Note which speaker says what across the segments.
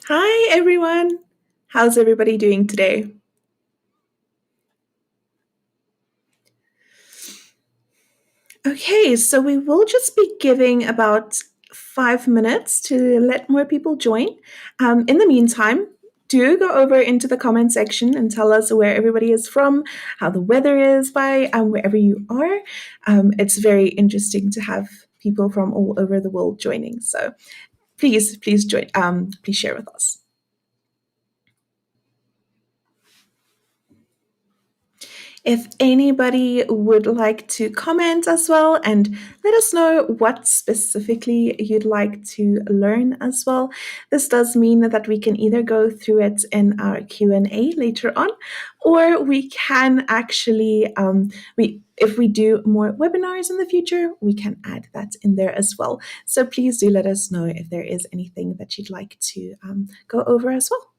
Speaker 1: Hi, everyone. How's everybody doing today? Okay, so we will just be giving about 5 minutes to let more people join. In the meantime, do go over into the comment section and tell us where everybody is from, how the weather is by wherever you are. It's very interesting to have people from all over the world joining. So please join. Please share with us. If anybody would like to comment as well and let us know what specifically you'd like to learn as well, this does mean that we can either go through it in our Q&A later on, or we can actually, we if we do more webinars in the future, we can add that in there as well. So please do let us know if there is anything that you'd like to go over as well.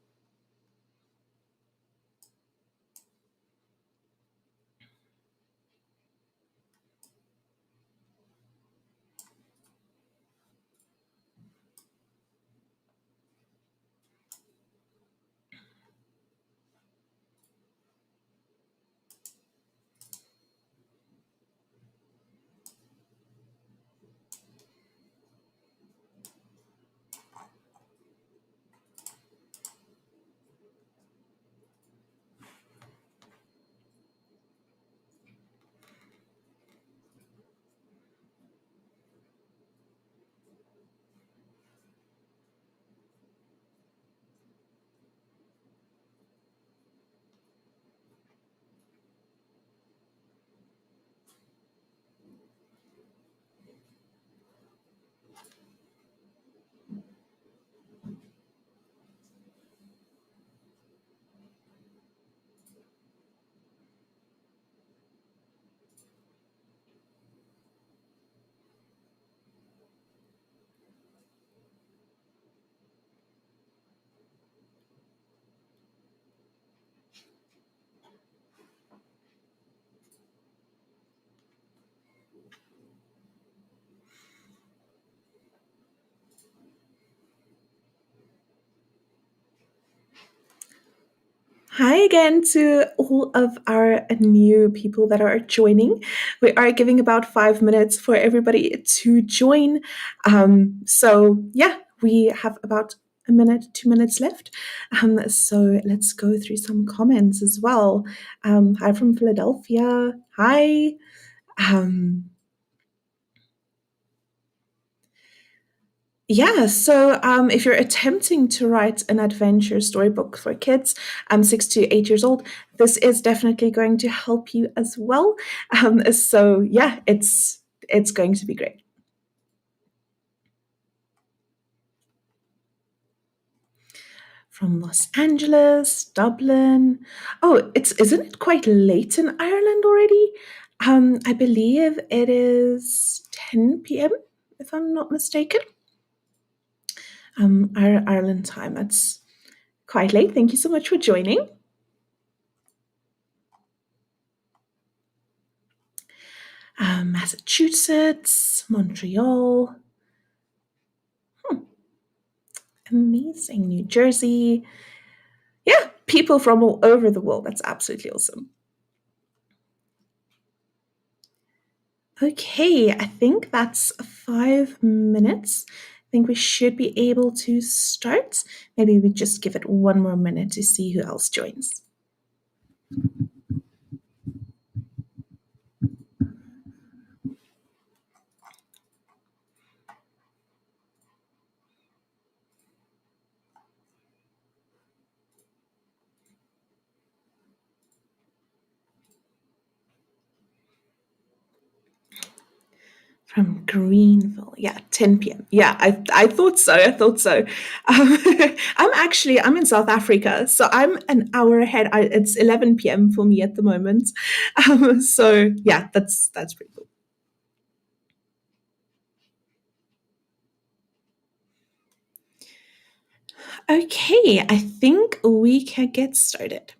Speaker 1: Hi again to all of our new people that are joining. We are giving about 5 minutes for everybody to join. We have about a minute, 2 minutes left. So let's go through some comments as well. Hi from Philadelphia. Hi. Um, if you're attempting to write an adventure storybook for kids, 6 to 8 years old, this is definitely going to help you as well. It's going to be great. From Los Angeles, Dublin. Oh, it's isn't it quite late in Ireland already? I believe it is 10 p.m. if I'm not mistaken. Ireland time. That's quite late. Thank you so much for joining. Massachusetts, Montreal. Hmm, amazing. New Jersey. Yeah, people from all over the world. That's absolutely awesome. Okay, I think that's 5 minutes. I think we should be able to start. Maybe we just give it one more minute to see who else joins. From Greenville. Yeah, 10 p.m. Yeah, I thought so. I thought so. I'm in South Africa, so I'm an hour ahead. It's 11 p.m. for me at the moment. So yeah, that's pretty cool. Okay, I think we can get started.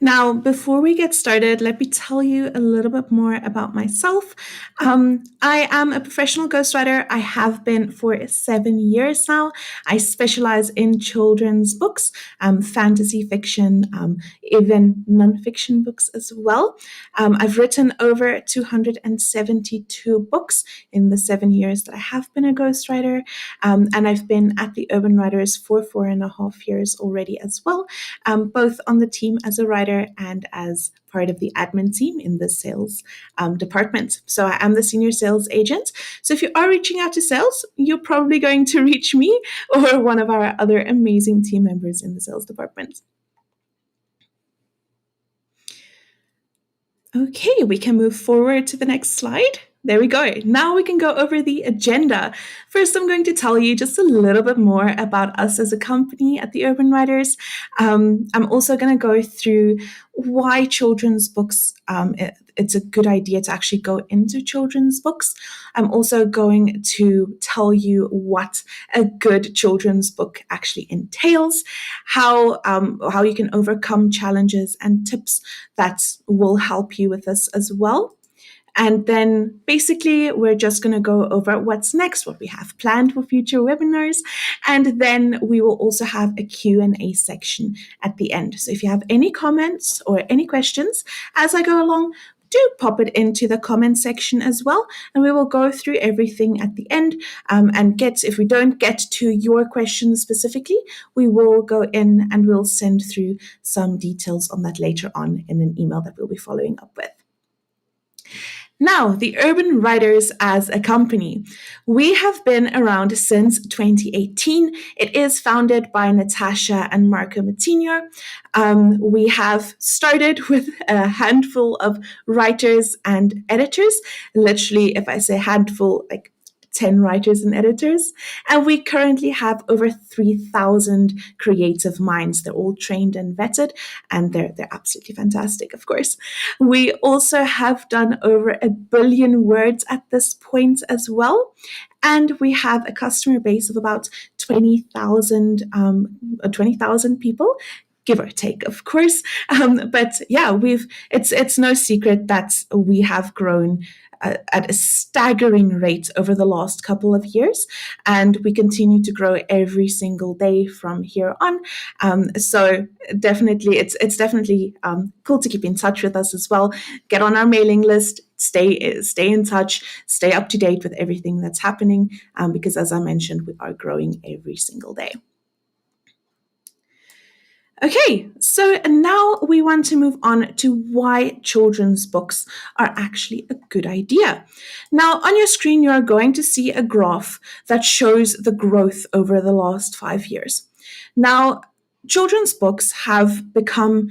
Speaker 1: Now, before we get started, let me tell you a little bit more about myself. I am a professional ghostwriter. I have been for 7 years now. I specialize in children's books, fantasy fiction, even nonfiction books as well. I've written over 272 books in the 7 years that I have been a ghostwriter, and I've been at the Urban Writers for 4.5 years already as well, both on the team as a writer and as part of the admin team in the sales department. So I am the senior sales agent. So if you are reaching out to sales, you're probably going to reach me or one of our other amazing team members in the sales department. Okay, we can move forward to the next slide. There we go. Now we can go over the agenda. First, I'm going to tell you just a little bit more about us as a company at the Urban Writers. I'm also going to go through why children's books, it's a good idea to actually go into children's books. I'm also going to tell you what a good children's book actually entails, how you can overcome challenges and tips that will help you with this as well. And then basically, we're just going to go over what's next, what we have planned for future webinars. And then we will also have a Q&A section at the end. So if you have any comments or any questions as I go along, do pop it into the comment section as well. And we will go through everything at the end, and if we don't get to your questions specifically, we will go in and we'll send through some details on that later on in an email that we'll be following up with. Now, the Urban Writers as a company. We have been around since 2018. It is founded by Natasha and Marco Matinho. We have started with a handful of writers and editors. Literally, if I say handful, like 10 writers and editors. And we currently have over 3,000 creative minds. They're all trained and vetted, and they're absolutely fantastic, of course. We also have done over 1 billion words at this point as well. And we have a customer base of about 20,000 people, give or take, of course. But yeah, it's no secret that we have grown at a staggering rate over the last couple of years, and we continue to grow every single day from here on. So definitely, it's definitely cool to keep in touch with us as well. Get on our mailing list. Stay in touch. Stay up to date with everything that's happening, because as I mentioned, we are growing every single day. Okay, so now we want to move on to why children's books are actually a good idea. Now, on your screen, you are going to see a graph that shows the growth over the last 5 years. Now, children's books have become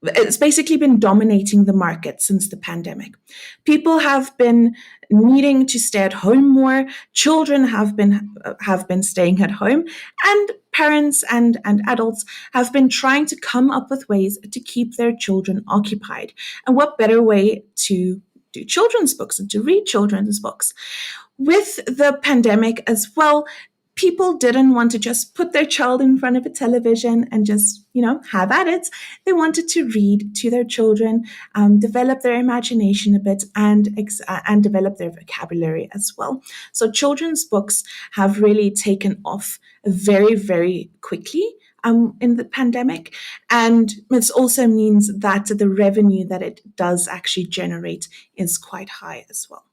Speaker 1: it's basically been dominating the market since the pandemic. People have been needing to stay at home more. Children have been staying at home, and parents and adults have been trying to come up with ways to keep their children occupied. And what better way to do children's books and to read children's books? With the pandemic as well, people didn't want to just put their child in front of a television and just, have at it. They wanted to read to their children, develop their imagination a bit, and develop their vocabulary as well. So children's books have really taken off very, very quickly in the pandemic. And this also means that the revenue that it does actually generate is quite high as well.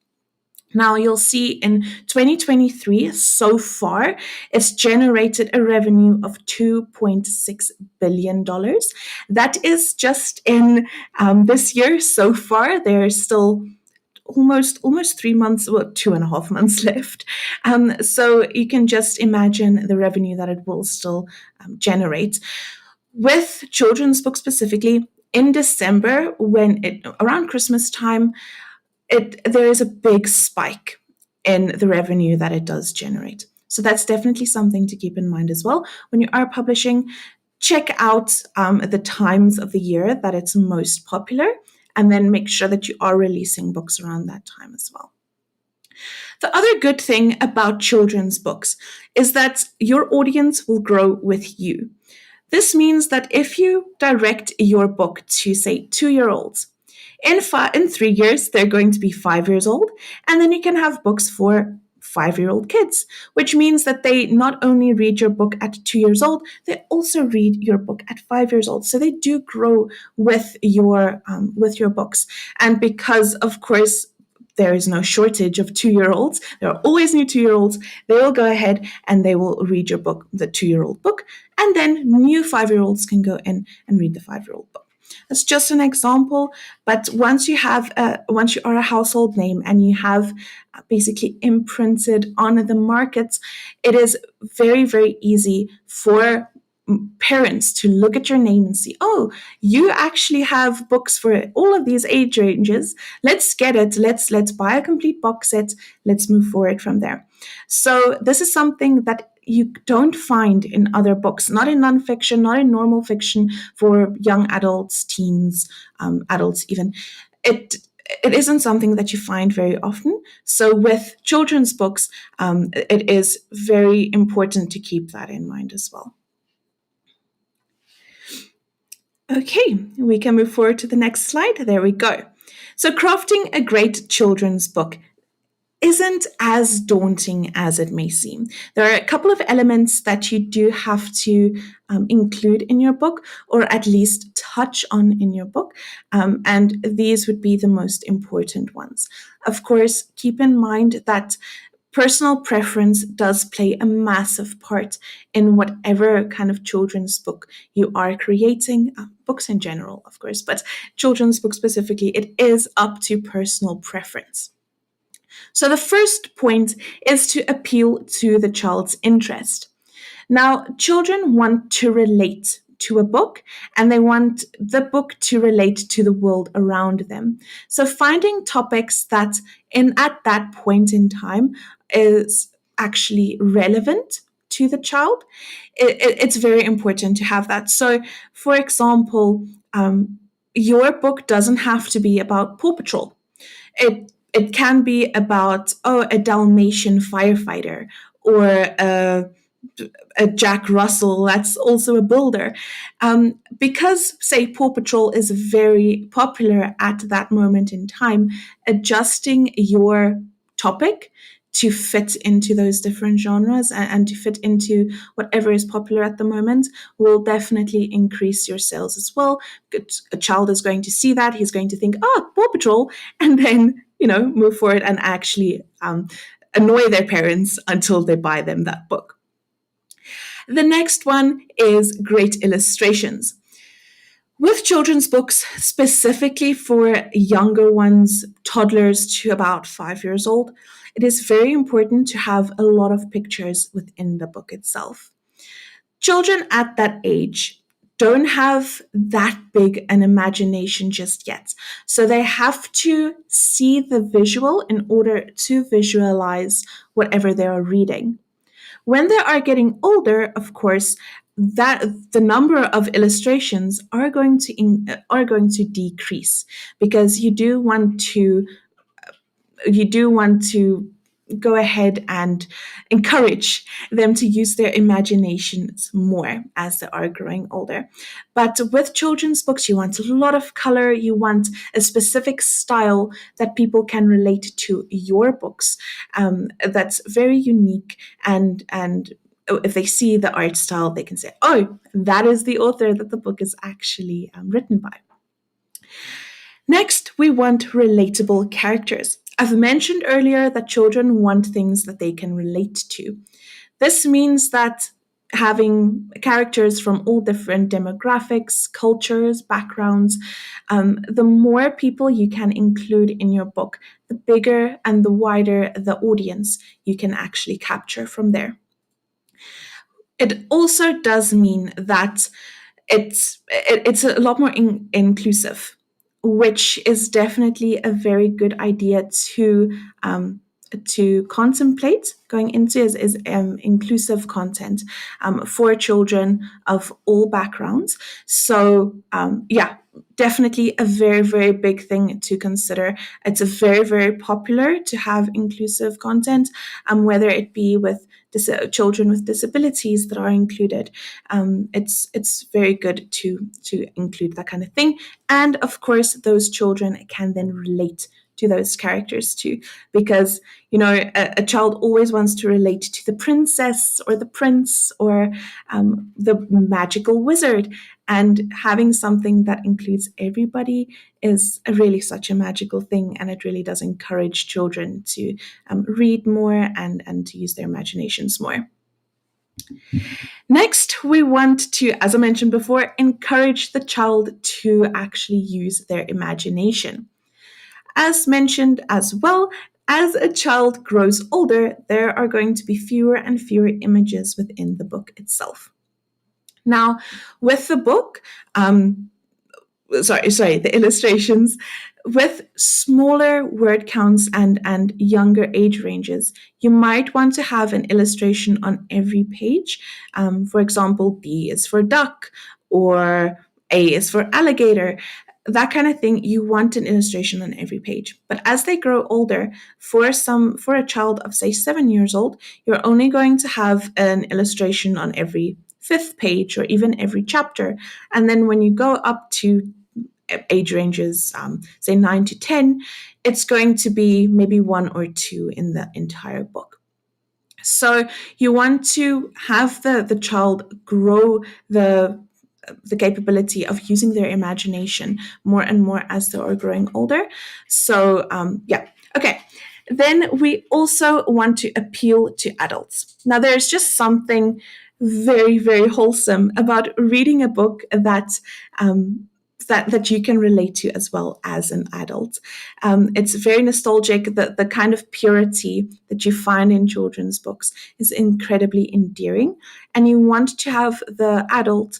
Speaker 1: Now, you'll see in 2023, so far, it's generated a revenue of $2.6 billion. That is just in this year so far. There's still almost 3 months, well, 2.5 months left. So you can just imagine the revenue that it will still generate. With children's books specifically, in December, around Christmas time, there is a big spike in the revenue that it does generate. So that's definitely something to keep in mind as well. When you are publishing, check out the times of the year that it's most popular, and then make sure that you are releasing books around that time as well. The other good thing about children's books is that your audience will grow with you. This means that if you direct your book to, say, 2 year olds, in 3 years, they're going to be 5 years old. And then you can have books for 5 year old kids, which means that they not only read your book at 2 years old, they also read your book at 5 years old. So they do grow with your books. And because, of course, there is no shortage of 2 year olds. There are always new 2 year olds. They will go ahead and they will read your book, the 2 year old book, and then new 5 year olds can go in and read the 5 year old book. That's just an example, but once you are a household name and you have basically imprinted on the markets, it is very, very easy for parents to look at your name and see, oh, you actually have books for all of these age ranges. Let's get it. Let's buy a complete box set. Let's move forward from there. So this is something that you don't find in other books, not in nonfiction, not in normal fiction for young adults, teens, adults even. It it isn't something that you find very often. So with children's books, it is very important to keep that in mind as well. Okay, we can move forward to the next slide. There we go. So crafting a great children's book isn't as daunting as it may seem. There are a couple of elements that you do have to include in your book, or at least touch on in your book, and these would be the most important ones. Of course, keep in mind that personal preference does play a massive part in whatever kind of children's book you are creating, books in general, of course, but children's book specifically, it is up to personal preference. So the first point is to appeal to the child's interest. Now, children want to relate to a book and they want the book to relate to the world around them. So finding topics that in at that point in time is actually relevant to the child, it's very important to have that. So, for example, your book doesn't have to be about Paw Patrol. It can be about, oh, a Dalmatian firefighter, or a Jack Russell that's also a builder. Because, say, Paw Patrol is very popular at that moment in time, adjusting your topic to fit into those different genres and to fit into whatever is popular at the moment will definitely increase your sales as well. A child is going to see that. He's going to think, oh, Paw Patrol, and then, move forward and actually annoy their parents until they buy them that book. The next one is great illustrations. With children's books, specifically for younger ones, toddlers to about 5 years old, it is very important to have a lot of pictures within the book itself. Children at that age don't have that big an imagination just yet. So they have to see the visual in order to visualize whatever they are reading. When they are getting older, of course, that the number of illustrations are going to decrease, because you do want to go ahead and encourage them to use their imaginations more as they are growing older. But with children's books, you want a lot of color, you want a specific style that people can relate to your books, that's very unique, and if they see the art style, they can say, oh, that is the author that the book is actually written by. Next, we want relatable characters. I've mentioned earlier that children want things that they can relate to. This means that having characters from all different demographics, cultures, backgrounds, the more people you can include in your book, the bigger and the wider the audience you can actually capture from there. It also does mean that it's a lot more inclusive, which is definitely a very good idea to to contemplate going into is inclusive content for children of all backgrounds. So, yeah, definitely a very, very big thing to consider. It's a very, very popular to have inclusive content, whether it be with children with disabilities that are included. It's very good to include that kind of thing, and of course, those children can then relate to those characters too, because a child always wants to relate to the princess or the prince or the magical wizard, and having something that includes everybody is really such a magical thing, and it really does encourage children to read more and to use their imaginations more. Next, we want to, as I mentioned before, encourage the child to actually use their imagination. As mentioned as well, as a child grows older, there are going to be fewer and fewer images within the book itself. Now, with the book, the illustrations, with smaller word counts and younger age ranges, you might want to have an illustration on every page. For example, D is for duck, or A is for alligator, that kind of thing. You want an illustration on every page. But as they grow older, for a child of say 7 years old, you're only going to have an illustration on every fifth page or even every chapter. And then when you go up to age ranges, say 9 to 10, it's going to be maybe one or two in the entire book. So you want to have the child grow the capability of using their imagination more and more as they are growing older. So, yeah, okay. Then we also want to appeal to adults. Now, there's just something very, very wholesome about reading a book that you can relate to as well as an adult. It's very nostalgic. The kind of purity that you find in children's books is incredibly endearing, and you want to have the adult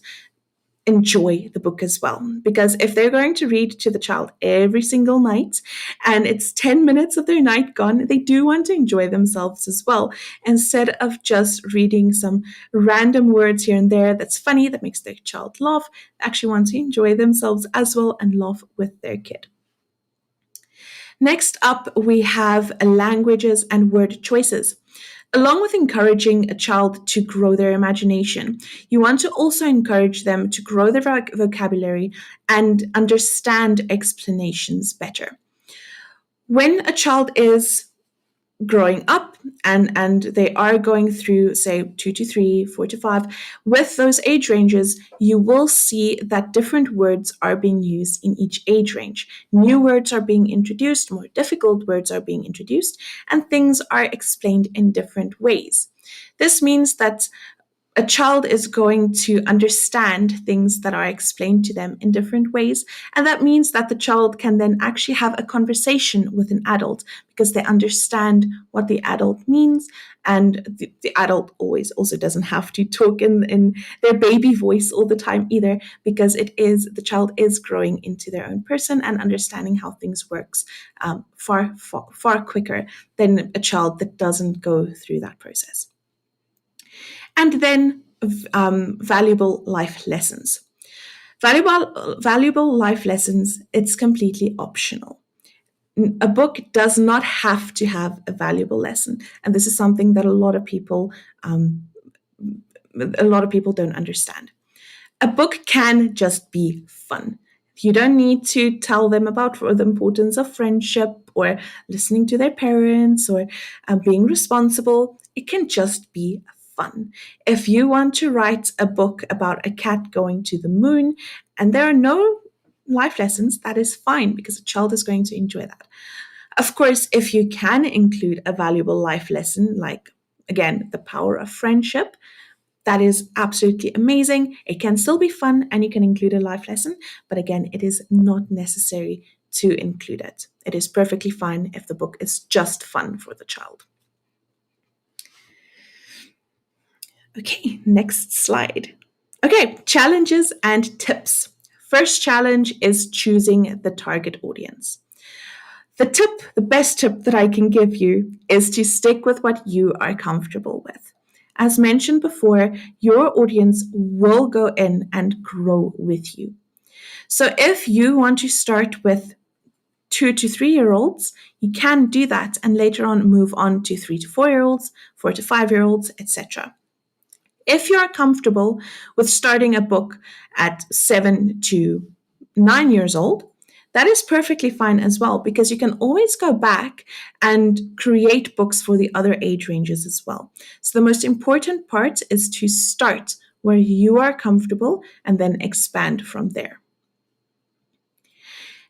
Speaker 1: enjoy the book as well. Because if they're going to read to the child every single night and it's 10 minutes of their night gone, they do want to enjoy themselves as well. Instead of just reading some random words here and there that's funny, that makes their child laugh, they actually want to enjoy themselves as well and laugh with their kid. Next up, we have languages and word choices. Along with encouraging a child to grow their imagination, you want to also encourage them to grow their vocabulary and understand explanations better. When a child is growing up and they are going through say 2 to 3, 4 to 5, with those age ranges, you will see that different words are being used in each age range. New words are being introduced, more difficult words are being introduced, and things are explained in different ways. This means that a child is going to understand things that are explained to them in different ways. And that means that the child can then actually have a conversation with an adult because they understand what the adult means. And the adult always also doesn't have to talk in their baby voice all the time either, because the child is growing into their own person and understanding how things works far quicker than a child that doesn't go through that process. And then valuable life lessons. Valuable life lessons, it's completely optional. A book does not have to have a valuable lesson, and this is something that a lot of people don't understand. A book can just be fun. You don't need to tell them about the importance of friendship or listening to their parents or being responsible. It can just be fun. If you want to write a book about a cat going to the moon and there are no life lessons, that is fine because a child is going to enjoy that. Of course, if you can include a valuable life lesson, like again, the power of friendship, that is absolutely amazing. It can still be fun and you can include a life lesson, but again, it is not necessary to include it. It is perfectly fine if the book is just fun for the child. Okay, next slide. Okay, challenges and tips. First challenge is choosing the target audience. The best tip that I can give you is to stick with what you are comfortable with. As mentioned before, your audience will go in and grow with you. So if you want to start with 2 to 3 year olds, you can do that and later on move on to 3 to 4 year olds, 4 to 5 year olds, etc. If you're comfortable with starting a book at 7 to 9 years old, that is perfectly fine as well because you can always go back and create books for the other age ranges as well. So the most important part is to start where you are comfortable and then expand from there.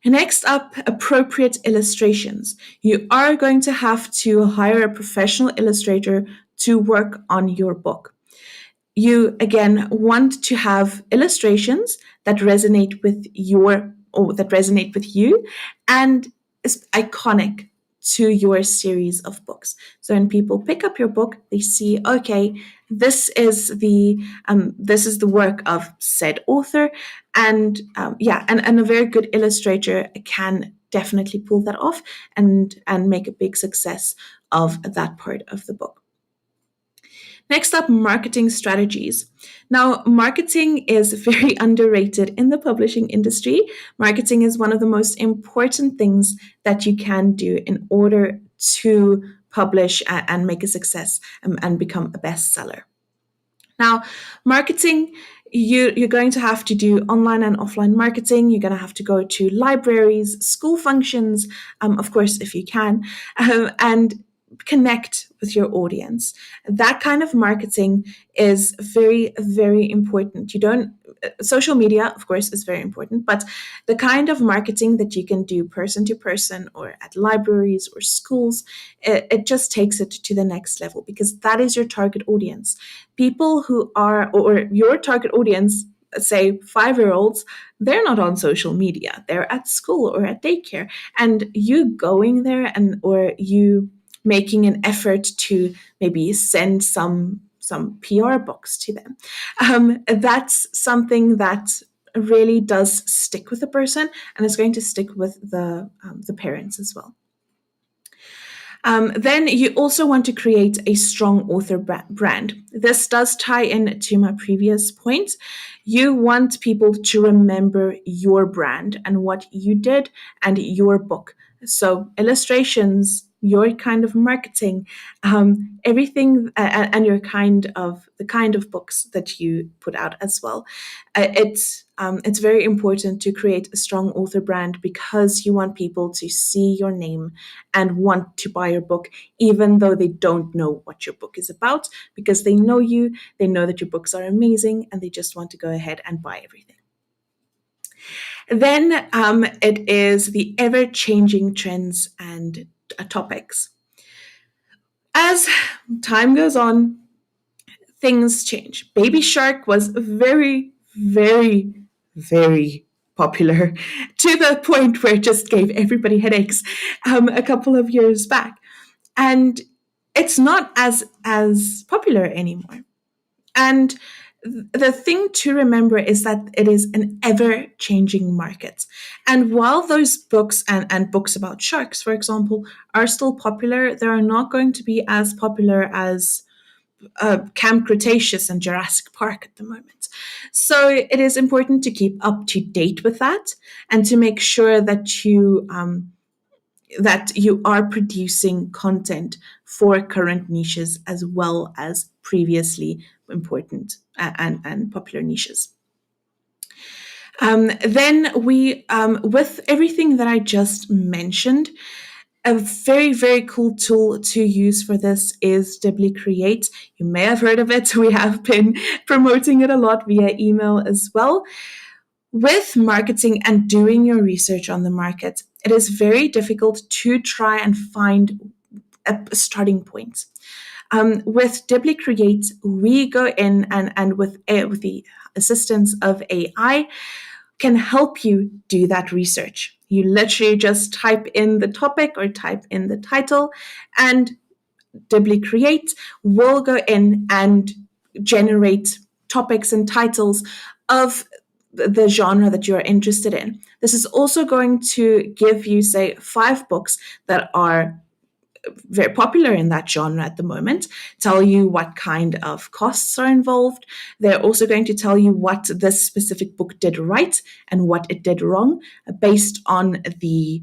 Speaker 1: Next up, appropriate illustrations. You are going to have to hire a professional illustrator to work on your book. You again want to have illustrations that resonate with you and is iconic to your series of books. So when people pick up your book, they see, okay, this is the work of said author, and and a very good illustrator can definitely pull that off and make a big success of that part of the book. Next up, marketing strategies. Now, marketing is very underrated in the publishing industry. Marketing is one of the most important things that you can do in order to publish and make a success and become a bestseller. Now, marketing, you're going to have to do online and offline marketing. You're going to have to go to libraries, school functions, of course, if you can, and connect with your audience. That kind of marketing is very, very important. You don't, social media, of course, is very important, but the kind of marketing that you can do person to person or at libraries or schools, it just takes it to the next level because that is your target audience. People who are, or your target audience, say 5 year olds, they're not on social media. They're at school or at daycare. And you going there or you making an effort to maybe send some PR books to them. That's something that really does stick with the person and is going to stick with the parents as well. Then you also want to create a strong author brand. This does tie in to my previous point. You want people to remember your brand and what you did and your book. So illustrations, your kind of marketing, everything, and the kind of books that you put out as well. It's very important to create a strong author brand because you want people to see your name and want to buy your book, even though they don't know what your book is about, because they know you, they know that your books are amazing, and they just want to go ahead and buy everything. Then it is the ever changing trends and topics. As time goes on, things change. Baby Shark was very, very, very popular to the point where it just gave everybody headaches a couple of years back. And it's not as popular anymore. And the thing to remember is that it is an ever changing market. And while those books and books about sharks, for example, are still popular, they are not going to be as popular as Camp Cretaceous and Jurassic Park at the moment. So it is important to keep up to date with that and to make sure that you are producing content for current niches as well as previously important and popular niches. Then with everything that I just mentioned, a very, very cool tool to use for this is Dibbly Create. You may have heard of it. We have been promoting it a lot via email as well. With marketing and doing your research on the market, it is very difficult to try and find a starting point. With Dibbly Create, we go in and with the assistance of AI, can help you do that research. You literally just type in the topic or type in the title, and Dibbly Create will go in and generate topics and titles of the genre that you're interested in. This is also going to give you, say, 5 books that are very popular in that genre at the moment, tell you what kind of costs are involved. They're also going to tell you what this specific book did right and what it did wrong, based on the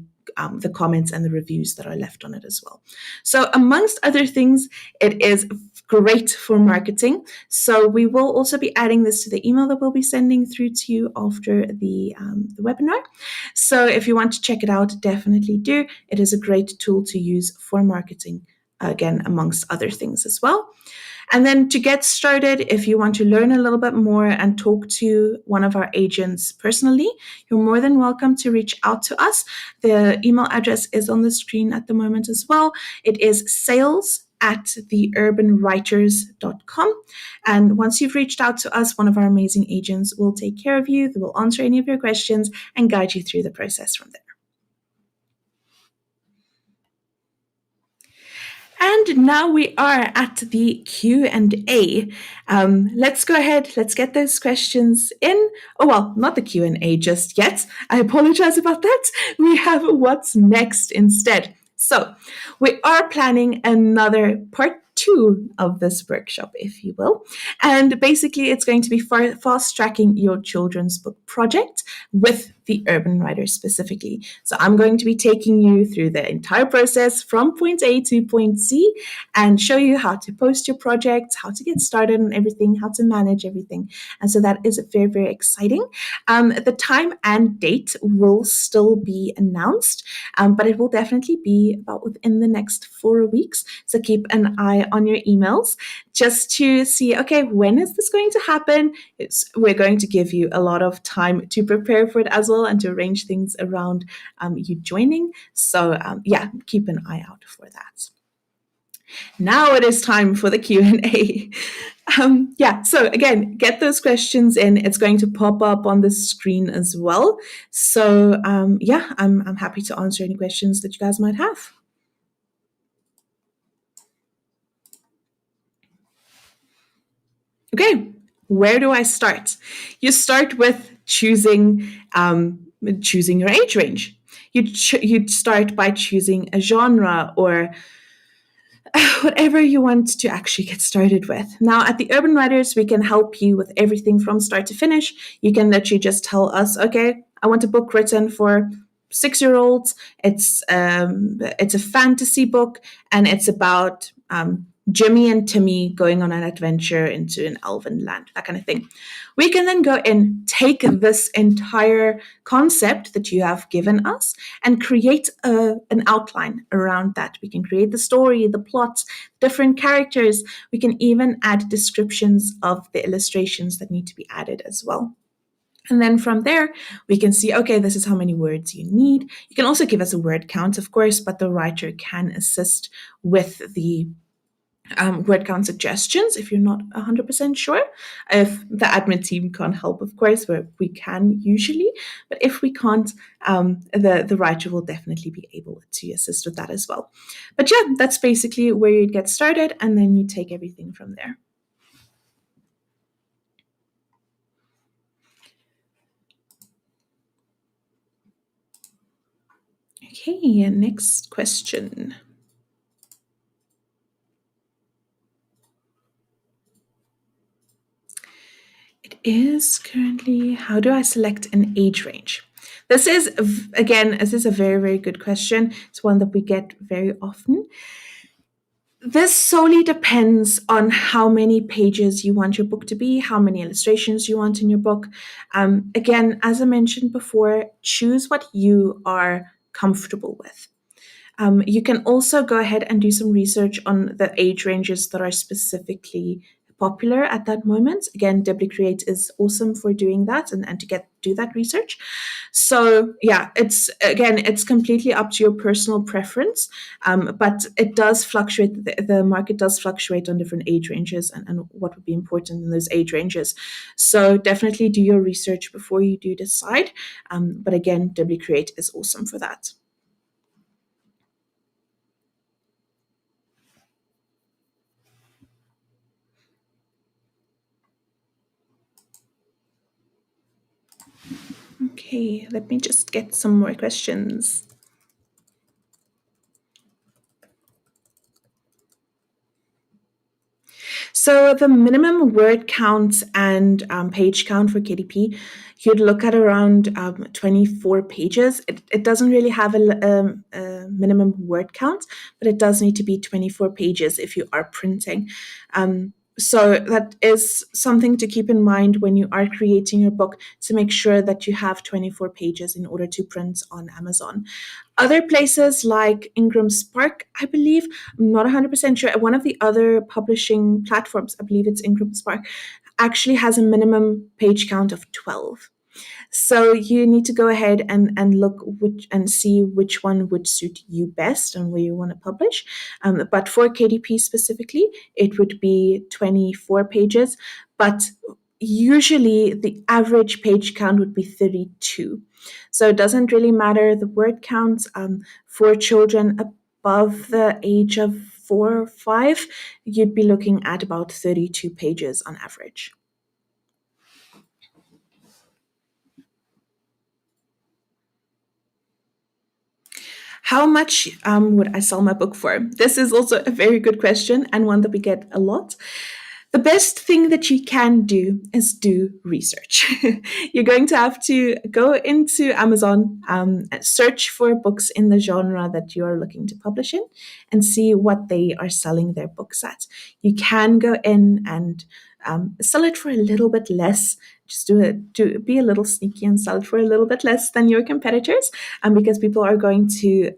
Speaker 1: comments and the reviews that are left on it as well. So, amongst other things, it is great for marketing. So, we will also be adding this to the email that we'll be sending through to you after the webinar. So, if you want to check it out, definitely do. It is a great tool to use for marketing, again, amongst other things as well. And then to get started, if you want to learn a little bit more and talk to one of our agents personally, you're more than welcome to reach out to us. The email address is on the screen at the moment as well. It is sales@theurbanwriters.com. And once you've reached out to us, one of our amazing agents will take care of you. They will answer any of your questions and guide you through the process from there. And now we are at the Q&A. Let's go ahead. Let's get those questions in. Oh, well, not the Q&A just yet. I apologize about that. We have what's next instead. So we are planning another part 2 of this workshop, if you will. And basically, it's going to be fast tracking your children's book project with the urban writer specifically. So I'm going to be taking you through the entire process from point A to point Z and show you how to post your project, how to get started on everything, how to manage everything. And so that is very, very exciting. The time and date will still be announced, but it will definitely be about within the next 4 weeks. So keep an eye on your emails just to see, okay, when is this going to happen? We're going to give you a lot of time to prepare for it as well and to arrange things around you joining. So yeah, keep an eye out for that. Now it is time for the Q&A. Yeah, so again, get those questions in. It's going to pop up on the screen as well. So yeah, I'm happy to answer any questions that you guys might have. Okay, where do I start? You start with choosing your age range. You'd start by choosing a genre or whatever you want to actually get started with. Now, at the Urban Writers, we can help you with everything from start to finish. You can literally just tell us, okay, I want a book written for 6-year-olds. It's a fantasy book, and it's about Jimmy and Timmy going on an adventure into an elven land, that kind of thing. We can then go and take this entire concept that you have given us and create an outline around that. We can create the story, the plot, different characters. We can even add descriptions of the illustrations that need to be added as well. And then from there, we can see, okay, this is how many words you need. You can also give us a word count, of course, but the writer can assist with the word count suggestions if you're not 100% sure. If the admin team can't help, of course, where we can usually, but if we can't, the writer will definitely be able to assist with that as well. But yeah, that's basically where you get started, and then you take everything from there. Okay, next question. It is currently, how do I select an age range? This is, again, this is a very, very good question. It's one that we get very often. This solely depends on how many pages you want your book to be, how many illustrations you want in your book. Again, as I mentioned before, choose what you are comfortable with. You can also go ahead and do some research on the age ranges that are specifically popular at that moment. Again, Create is awesome for doing that and to do that research. So yeah, it's completely up to your personal preference, but it does fluctuate. The market does fluctuate on different age ranges and what would be important in those age ranges. So definitely do your research before you do decide. But again, Create is awesome for that. Okay, let me just get some more questions. So the minimum word count and page count for KDP, you'd look at around 24 pages. It doesn't really have a minimum word count, but it does need to be 24 pages if you are printing. So that is something to keep in mind when you are creating your book, to make sure that you have 24 pages in order to print on Amazon. Other places like Ingram Spark, I believe, I'm not 100% sure. One of the other publishing platforms, I believe it's Ingram Spark, actually has a minimum page count of 12. So you need to go ahead and look which and see which one would suit you best and where you want to publish. But for KDP specifically, it would be 24 pages. But usually the average page count would be 32. So it doesn't really matter the word count. For children above the age of 4 or 5, you'd be looking at about 32 pages on average. How much would I sell my book for? This is also a very good question, and one that we get a lot. The best thing that you can do is do research. You're going to have to go into Amazon, search for books in the genre that you're looking to publish in, and see what they are selling their books at. You can go in and sell it for a little bit less. Just be a little sneaky and sell it for a little bit less than your competitors, because people are going to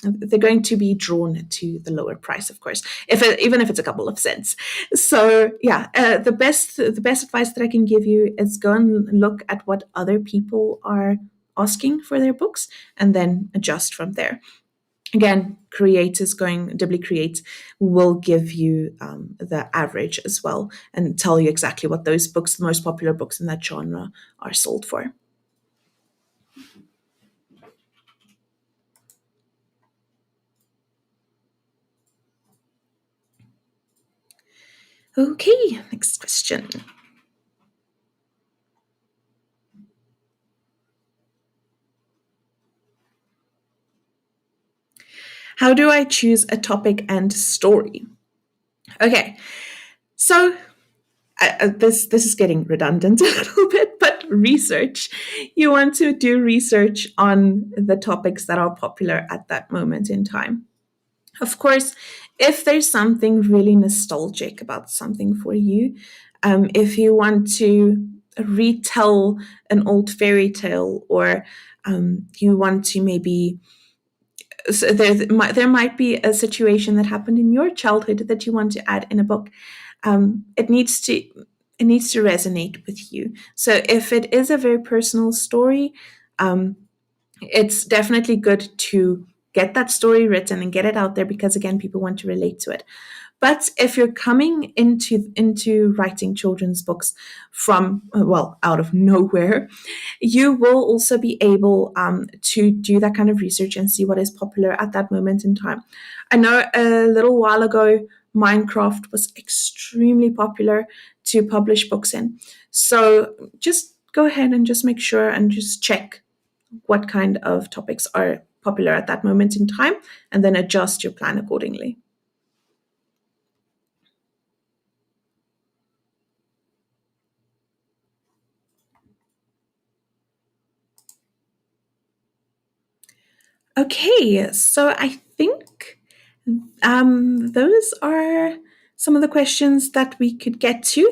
Speaker 1: they're going to be drawn to the lower price, of course, even if it's a couple of cents. So yeah, the best advice that I can give you is go and look at what other people are asking for their books, and then adjust from there. Again, Dibbly Create will give you the average as well, and tell you exactly what those books, the most popular books in that genre, are sold for. Okay, next question. How do I choose a topic and story? Okay, so this is getting redundant a little bit, but research. You want to do research on the topics that are popular at that moment in time. Of course, if there's something really nostalgic about something for you, if you want to retell an old fairy tale, or you want to maybe, so there might be a situation that happened in your childhood that you want to add in a book. It needs to resonate with you. So if it is a very personal story, um, it's definitely good to get that story written and get it out there, because again, people want to relate to it. But if you're coming into writing children's books from, well, out of nowhere, you will also be able to do that kind of research and see what is popular at that moment in time. I know a little while ago, Minecraft was extremely popular to publish books in. So just go ahead and just make sure and just check what kind of topics are popular at that moment in time, and then adjust your plan accordingly. Okay, so I think those are some of the questions that we could get to.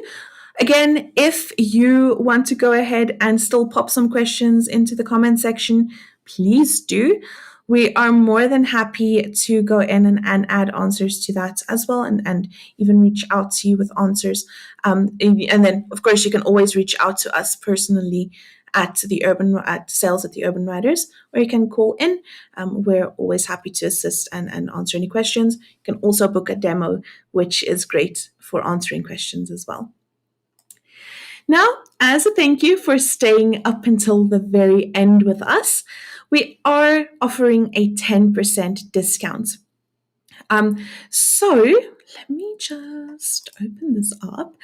Speaker 1: Again, if you want to go ahead and still pop some questions into the comment section, please do. We are more than happy to go in and add answers to that as well, and even reach out to you with answers. And then, of course, you can always reach out to us personally at sales at the Urban Writers, or you can call in. We're always happy to assist and answer any questions. You can also book a demo, which is great for answering questions as well. Now, as a thank you for staying up until the very end with us, we are offering a 10% discount. So let me just open this up.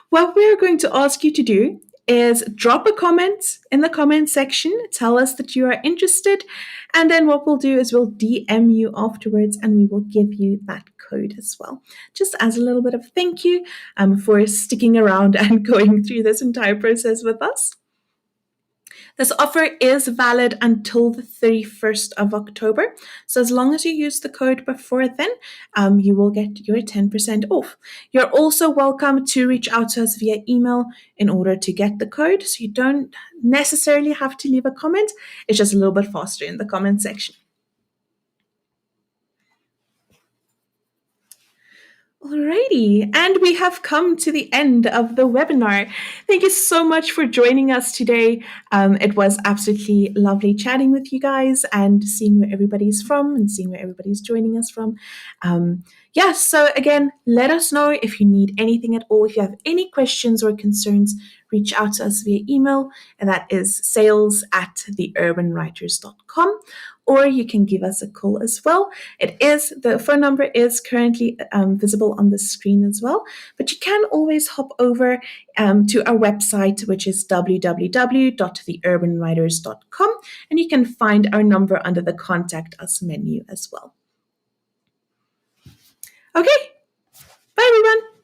Speaker 1: What we're going to ask you to do is drop a comment in the comment section. Tell us that you are interested. And then what we'll do is we'll DM you afterwards and we will give you that code as well. Just as a little bit of thank you for sticking around and going through this entire process with us. This offer is valid until the 31st of October. So as long as you use the code before then, you will get your 10% off. You're also welcome to reach out to us via email in order to get the code. So you don't necessarily have to leave a comment. It's just a little bit faster in the comment section. Alrighty, and we have come to the end of the webinar. Thank you so much for joining us today. It was absolutely lovely chatting with you guys and seeing where everybody's from and seeing where everybody's joining us from. So again, let us know if you need anything at all. If you have any questions or concerns, reach out to us via email, and that is sales@theurbanwriters.com, or you can give us a call as well. The phone number is currently visible on the screen as well, but you can always hop over to our website, which is www.theurbanwriters.com, and you can find our number under the Contact Us menu as well. Okay, bye everyone.